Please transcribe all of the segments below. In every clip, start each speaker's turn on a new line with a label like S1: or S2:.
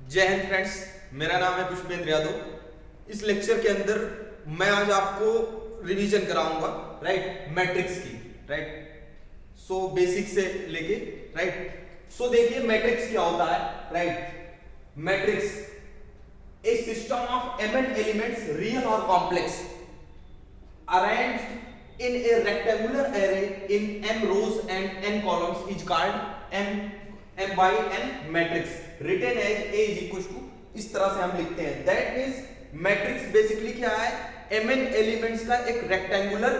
S1: जय हिंद फ्रेंड्स। मेरा नाम है पुष्पेंद्र यादव। इस लेक्चर के अंदर मैं आज आपको रिवीजन कराऊंगा मैट्रिक्स की। सो बेसिक से लेके सो देखिए मैट्रिक्स क्या होता है। Matrix A system of m n elements real और complex arranged in a rectangular array in m rows and n columns is called m by n matrix written as a is equals to इस तरह से हम लिखते हैं। That means matrix basically क्या है, mn elements का एक रेक्टेंगुलर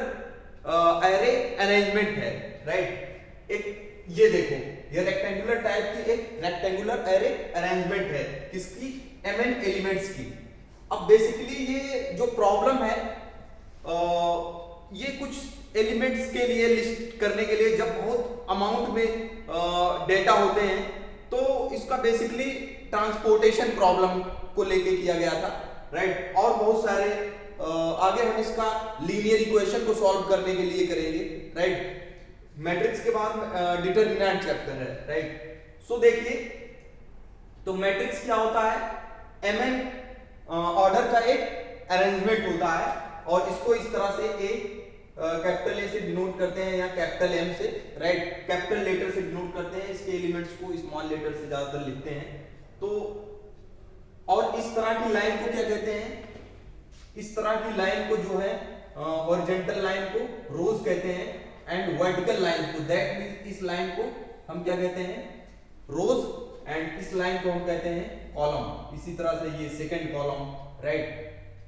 S1: एरे अरेंजमेंट है। एक ये देखो, ये रेक्टेंगुलर टाइप की एक रेक्टेंगुलर एरे अरेंजमेंट है किसकी, mn एलिमेंट्स की। अब बेसिकली ये जो प्रॉब्लम है ये कुछ एलिमेंट्स के लिए लिस्ट करने के लिए जब बहुत अमाउंट में डेटा होते हैं तो इसका बेसिकली ट्रांसपोर्टेशन प्रॉब्लम को लेके किया गया था। और बहुत सारे आगे हम इसका लीनियर इक्वेशन को सॉल्व करने के लिए करेंगे। मैट्रिक्स के बाद डिटरमिनेंट चैप्टर है। सो देखिए, तो मैट्रिक्स क्या होता है, mn ऑर्डर का एक अरेंजमेंट होता है और इसको इस तरह से कैपिटल ए से डिनोट करते हैं या कैपिटल एम से, कैपिटल लेटर से डिनोट करते हैं। इसके एलिमेंट्स को स्मॉल लेटर से ज्यादातर लिखते हैं। तो और इस तरह की लाइन को क्या कहते हैं, इस तरह की लाइन को जो है हॉरिजॉन्टल लाइन को रोज कहते हैं एंड वर्टिकल लाइन को, दैट मींस इस लाइन को हम क्या कहते हैं, रोज, एंड इस लाइन को हम कहते हैं कॉलम। इसी तरह से ये सेकंड कॉलम।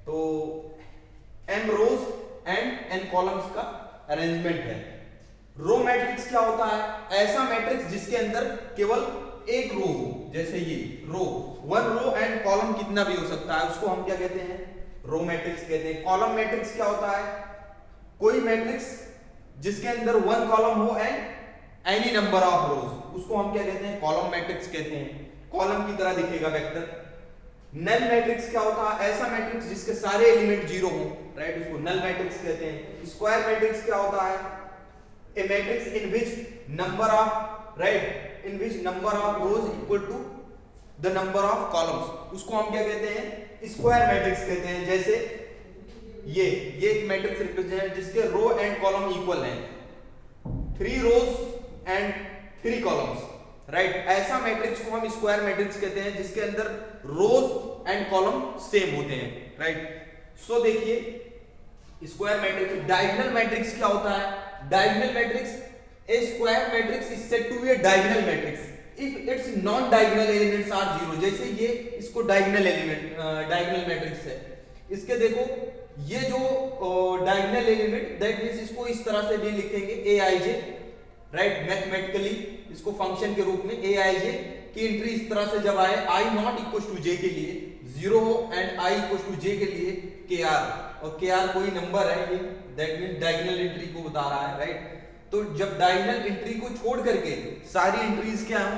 S1: तो m rows and n columns का अरेंजमेंट है। रो मैट्रिक्स क्या होता है, ऐसा मैट्रिक्स जिसके अंदर केवल एक रो हो, जैसे ये रो, वन रो एंड कॉलम कितना भी हो सकता है, उसको हम क्या कहते हैं, रो मैट्रिक्स कहते हैं। कॉलम मैट्रिक्स क्या होता है, कोई मैट्रिक्स जिसके अंदर वन कॉलम हो एंड एनी नंबर ऑफ रोज, उसको हम क्या कहते हैं, कॉलम मैट्रिक्स कहते हैं। कॉलम की तरह दिखेगा वेक्टर। नल मैट्रिक्स क्या होता है, ऐसा मैट्रिक्स जिसके सारे एलिमेंट जीरो हो, उसको नल मैट्रिक्स कहते हैं। स्क्वायर मैट्रिक्स क्या होता है, A matrix in which number of in which number of rows equal to the number of columns, उसको हम क्या कहते हैं, स्क्वायर मैट्रिक्स कहते हैं। जैसे ये एक मैट्रिक्स रिप्रेजेंट जिसके रो एंड कॉलम इक्वल हैं, 3 रोज एंड 3 कॉलम्स। ऐसा मैट्रिक्स को हम स्क्वायर मैट्रिक्स कहते हैं जिसके अंदर रोज एंड कॉलम सेम होते हैं। सो देखिए स्क्वायर मैट्रिक्स। डायगोनल मैट्रिक्स क्या होता है, diagonal matrix, a square matrix is said to be a diagonal matrix if its non diagonal elements are zero. जैसे ये इसको डायगोनल एलिमेंट, डायगोनल मैट्रिक्स है। इसके देखो ये जो डायगोनल एलिमेंट, दैट मींस इसको इस तरह से भी लिखेंगे aij, मैथमेटिकली इसको फंक्शन के रूप में aij की एंट्री इस तरह से जब आए i not equal to j के लिए 0 हो and i equal to j के लिए kr, और kr कोई नंबर है, ये दैट मींस डायगोनल एंट्री को बता रहा है। तो जब डायगोनल एंट्री को छोड़ करके सारी एंट्रीज क्या हो,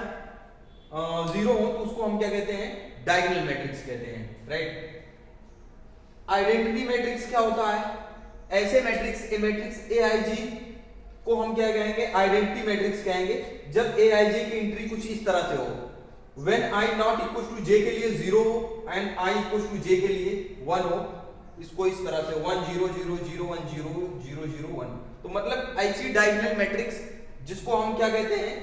S1: 0 हो, तो उसको हम क्या कहते हैं, डायगोनल मैट्रिक्स कहते हैं। आइडेंटिटी मैट्रिक्स क्या होता है, ऐसे मैट्रिक्स, ए मैट्रिक्स aij को हम क्या कहेंगे, आइडेंटिटी मैट्रिक्स कहेंगे जब aij की एंट्री कुछ इस तरह से हो, when i not equal to j के लिए 0 हो and i equal to j के लिए 1 हो, इसको इस तरह से 1 0 0 0 1 0 0 0 1। तो मतलब ऐसी डायगोनल मैट्रिक्स जिसको हम क्या कहते हैं,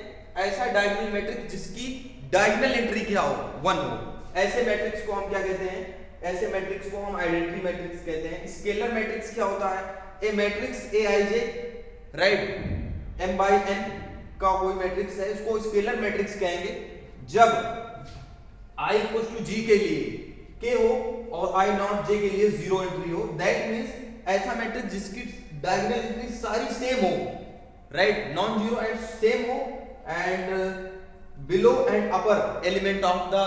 S1: ऐसा डायगोनल मैट्रिक्स जिसकी डायगोनल एंट्री क्या हो, 1 हो, ऐसे मैट्रिक्स को हम क्या कहते हैं, ऐसे मैट्रिक्स को हम आइडेंटिटी मैट्रिक्स कहते हैं। स्केलर मैट्रिक्स क्या होता है, A matrix aij, m by n का कोई मैट्रिक्स है, इसको स्केलर मैट्रिक्स कहेंगे जब i इक्वल टू g के लिए k हो और i नॉट j के लिए 0 एंट्री हो। दैट मींस ऐसा मैट्रिक्स जिसकी डायगोनल एंट्री सारी सेम हो, नॉन जीरो एंड सेम हो, and below and upper element of the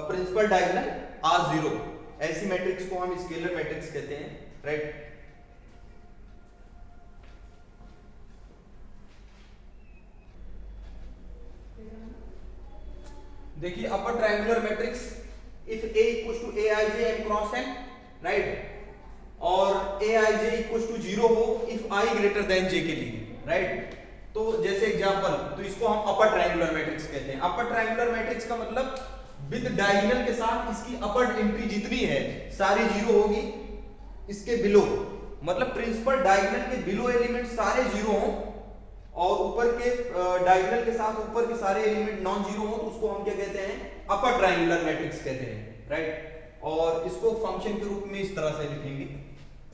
S1: principal diagonal are 0, ऐसी मैट्रिक्स को हम स्केलर मैट्रिक्स कहते हैं। देखिए upper triangular matrix if a equals to aij m cross n, और aij इक्वल्स टू 0 हो if i greater than j के लिए, तो जैसे एग्जांपल, तो इसको हम अपर ट्रायंगुलर मैट्रिक्स कहते हैं। अपर ट्रायंगुलर मैट्रिक्स का मतलब विद डायगोनल के साथ इसकी अपर एंट्री जितनी है सारी जीरो होगी, इसके बिलो मतलब प्रिंसिपल डायगोनल के बिलो एलिमेंट सारे जीरो हों और ऊपर के डायगोनल के साथ ऊपर के सारे एलिमेंट नॉन जीरो हों, तो उसको हम क्या कहते हैं, अपर ट्रायंगुलर मैट्रिक्स कहते हैं, राइट। और इसको फंक्शन के रूप में इस तरह से लिखेंगे,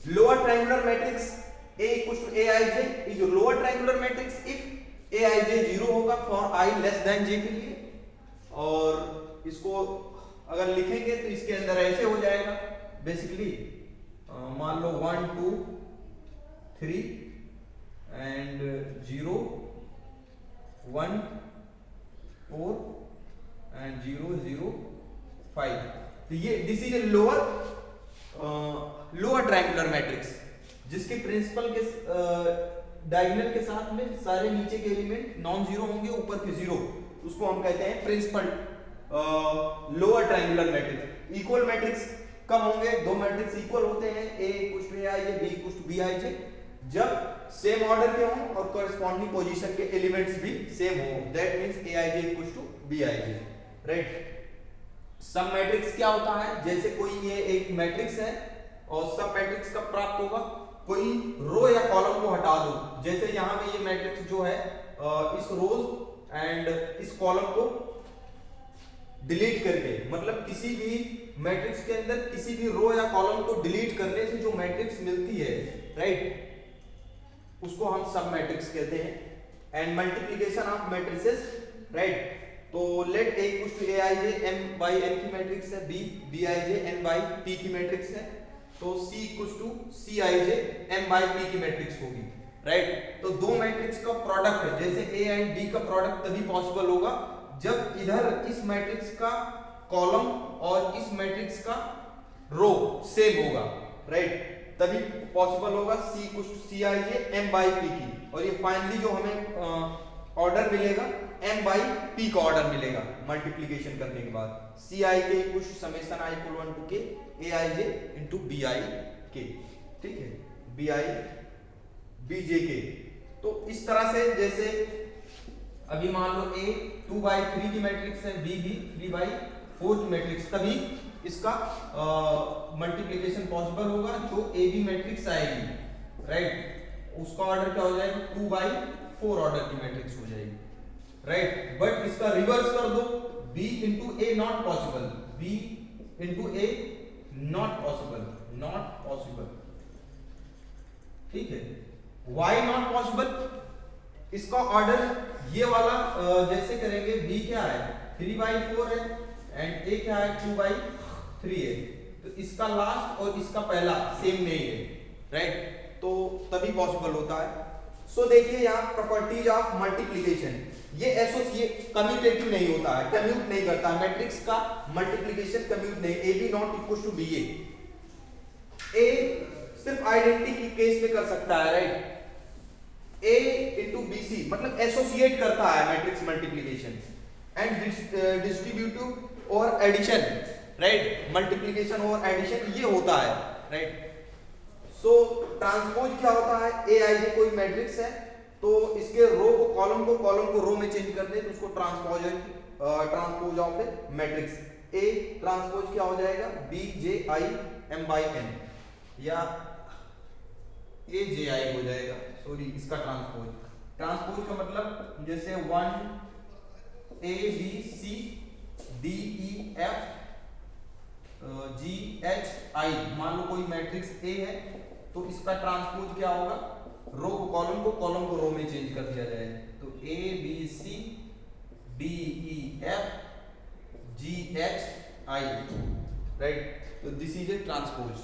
S1: lower triangular matrix A equals to Aij is lower triangular matrix if Aij zero होगा for I less than j के लिए। और इसको अगर लिखेंगे तो इसके अंदर ऐसे हो जाएगा बेसिकली, मान लो 1 2 3 एंड 0 1 4 एंड 0 0 5। तो ये this is a lower triangular matrix जिसके प्रिंसिपल के डायगोनल के साथ में सारे नीचे के एलिमेंट नॉन जीरो होंगे, ऊपर के जीरो, उसको हम कहते हैं principal lower triangular matrix. Equal matrix कब होंगे, दो मैट्रिक्स इक्वल होते हैं, A equals to Aij B equals to Bij, जब सेम ऑर्डर के हों और कॉरेस्पॉन्डिंग पोजीशन के एलिमेंट्स भी सेम हो, that means Aij equals to Bij, right. Sub matrix क्या होता है, जैसे कोई ये एक मैट्रिक्स है और सब मैट्रिक्स कब प्राप्त होगा, कोई रो या कॉलम को हटा दो, जैसे यहां पे ये मैट्रिक्स जो है इस रोज एंड इस कॉलम को डिलीट करके, मतलब किसी भी मैट्रिक्स के अंदर किसी भी रो या कॉलम को डिलीट करने से जो मैट्रिक्स मिलती है, राइट, उसको हम सब मैट्रिक्स कहते हैं। And multiplication of matrices, right, तो let A equals to Aij m by n की मैट्रिक्स है, B Bij n by p की मैट्रिक्स है, तो C equals to Cij m by p की मैट्रिक्स होगी, राइट। तो दो मैट्रिक्स का प्रोडक्ट, जैसे A एंड B का प्रोडक्ट तभी पॉसिबल होगा जब इधर इस मैट्रिक्स का कॉलम और इस मैट्रिक्स का रो सेम होगा, राइट, तभी पॉसिबल होगा C equals to Cij m by p की। और ये फाइनली जो हमें ऑर्डर मिलेगा m by p का ऑर्डर मिलेगा मल्टीप्लिकेशन करने के बाद, Cij equals to summation i equal 1 to k Aij into Bik, ठीक है, Bi Bjk। तो इस तरह से, जैसे अभी मान लो A 2 by 3 की मैट्रिक्स है, B भी 3 by 4 की मैट्रिक्स, तभी इसका मल्टीप्लिकेशन पॉसिबल होगा, जो A B मैट्रिक्स आएगी, राइट, उसका ऑर्डर क्या हो जाएगा, 2 by 4 ऑर्डर की मैट्रिक्स हो जाएगी, राइट। बट इसका रिवर्स कर दो, B into A not possible, B into A not possible, not possible, ठीक है। Why नॉट पॉसिबल, इसका ऑर्डर ये वाला जैसे करेंगे, B क्या है 3 by 4 है एंड A क्या है 2 by 3 है, तो इसका लास्ट और इसका पहला सेम नहीं है, राइट, तो तभी पॉसिबल होता है। सो देखिए यहाँ प्रॉपर्टीज ऑफ मल्टीप्लिकेशन, ये एसोसिएट कम्यूटेटिव नहीं होता है, कम्यूट नहीं करता है, मैट्रिक्स का मल्टीप्लिकेशन कम्यूट नहीं, A B not equal to B A सिर्फ आइडेंटिटी की केस में कर सकता है, राइट, A into BC मतलब एसोसिएट करता है मैट्रिक्स मल्टीप्लिकेशन एंड डिस्ट्रीब्यूटिव और एडिशन, राइट, मल्टीप्लिकेशन और एडिशन ये होता है, राइट। सो ट्रांसपोज क्या होता है, Aij कोई मैट्रिक्स है तो इसके रो को कॉलम को रो में चेंज कर दे तो उसको transpose of A matrix, A transpose क्या हो जाएगा, Bji m by n या Abi हो जाएगा, सॉरी इसका ट्रांसपोज का मतलब जैसे 1 A B C D E F G H I, मान लो कोई मैट्रिक्स A है तो इसका ट्रांसपोज क्या होगा, रो को कॉलम को रो में चेंज कर दिया जाए, तो A B C D E F G H I, right, तो दिस इज ए ट्रांसपोज।